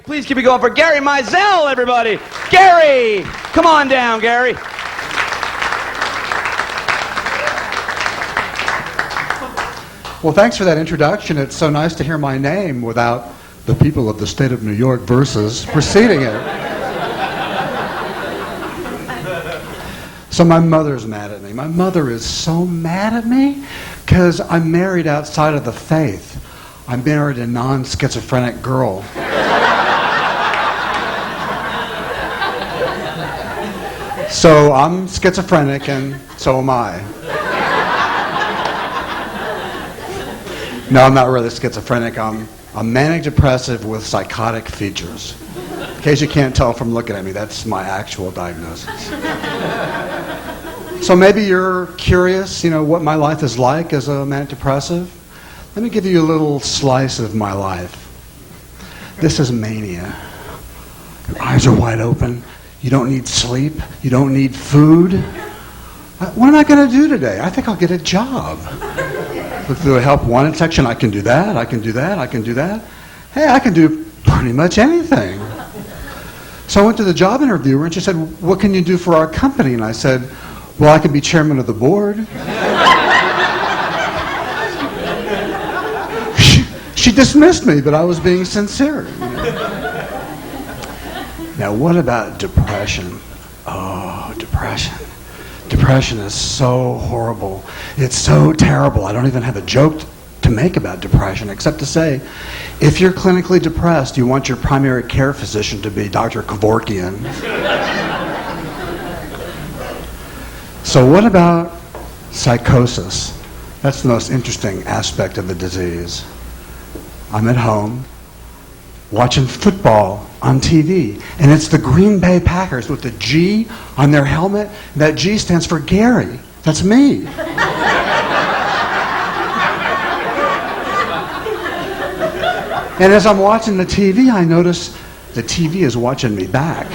Please keep it going for Gary Mizell, everybody. Gary! Come on down, Gary. Well, thanks for that introduction. It's so nice to hear my name without the people of the state of New York verses preceding it. So my mother's mad at me. My mother is so mad at me because I'm married outside of the faith. I married a non-schizophrenic girl. So I'm schizophrenic, and so am I. No, I'm not really schizophrenic. I'm manic depressive with psychotic features. In case you can't tell from looking at me, that's my actual diagnosis. So maybe you're curious, what my life is like as a manic depressive. Let me give you a little slice of my life. This is mania. Your eyes are wide open. You don't need sleep. You don't need food. What am I going to do today? I think I'll get a job. Look through the help wanted section. I can do that. I can do that. I can do that. Hey, I can do pretty much anything. So I went to the job interviewer and she said, what can you do for our company? And I said, well, I can be chairman of the board. She dismissed me, but I was being sincere. Now, what about depression? Oh, depression. Depression is so horrible. It's so terrible. I don't even have a joke to make about depression, except to say, if you're clinically depressed, you want your primary care physician to be Dr. Kevorkian. So what about psychosis? That's the most interesting aspect of the disease. I'm at home watching football on TV, and it's the Green Bay Packers with the G on their helmet. That G stands for Gary. That's me. And as I'm watching the TV, I notice the TV is watching me back.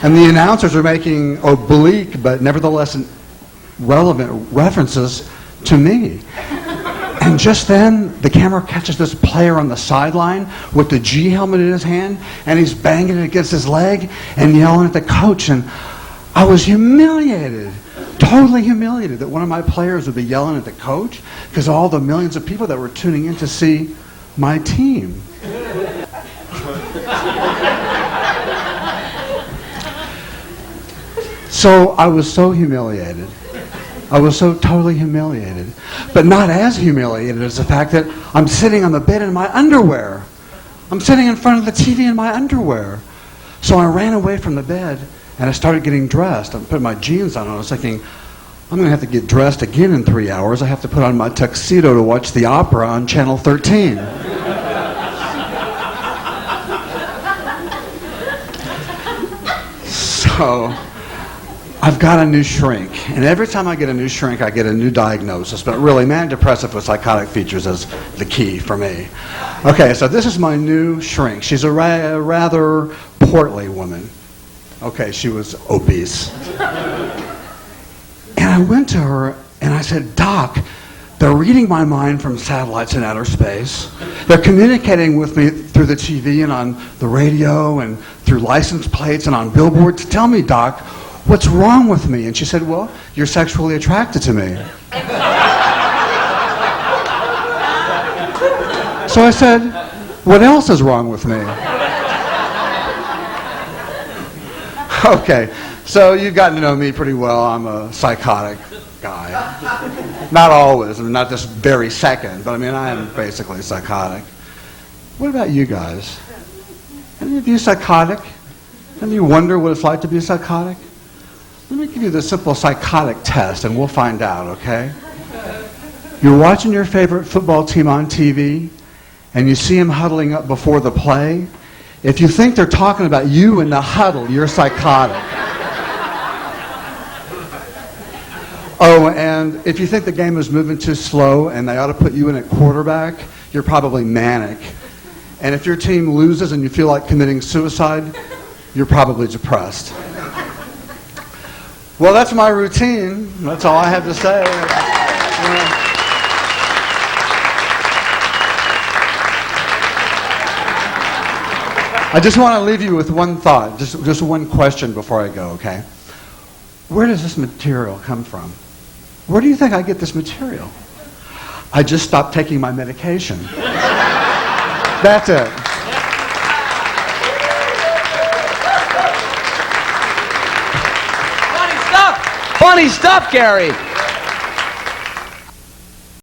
And the announcers are making oblique but nevertheless relevant references to me. And just then, the camera catches this player on the sideline with the G helmet in his hand, and he's banging it against his leg and yelling at the coach. And I was humiliated, totally humiliated that one of my players would be yelling at the coach because of all the millions of people that were tuning in to see my team. So I was so humiliated. I was so totally humiliated, but not as humiliated as the fact that I'm sitting on the bed in my underwear. I'm sitting in front of the TV in my underwear. So I ran away from the bed and I started getting dressed. I put my jeans on and I was thinking, I'm going to have to get dressed again in 3 hours. I have to put on my tuxedo to watch the opera on Channel 13. So I've got a new shrink, and every time I get a new shrink, I get a new diagnosis. But really, manic depressive with psychotic features is the key for me. Okay, so this is my new shrink. She's a rather portly woman. Okay, she was obese. And I went to her and I said, Doc, they're reading my mind from satellites in outer space. They're communicating with me through the TV and on the radio and through license plates and on billboards. Tell me, Doc, what's wrong with me? And she said, well, you're sexually attracted to me. So I said, what else is wrong with me? Okay, so you've gotten to know me pretty well. I'm a psychotic guy. Not always, not this very second, but I am basically psychotic. What about you guys? Any of you psychotic? Any of you wonder what it's like to be psychotic? Let me give you the simple psychotic test and we'll find out, okay? You're watching your favorite football team on TV and you see them huddling up before the play. If you think they're talking about you in the huddle, you're psychotic. Oh, and if you think the game is moving too slow and they ought to put you in at quarterback, you're probably manic. And if your team loses and you feel like committing suicide, you're probably depressed. Well, that's my routine. That's all I have to say. I just want to leave you with one thought, just one question before I go, okay? Where does this material come from? Where do you think I get this material? I just stopped taking my medication. That's it. Funny stuff, Gary.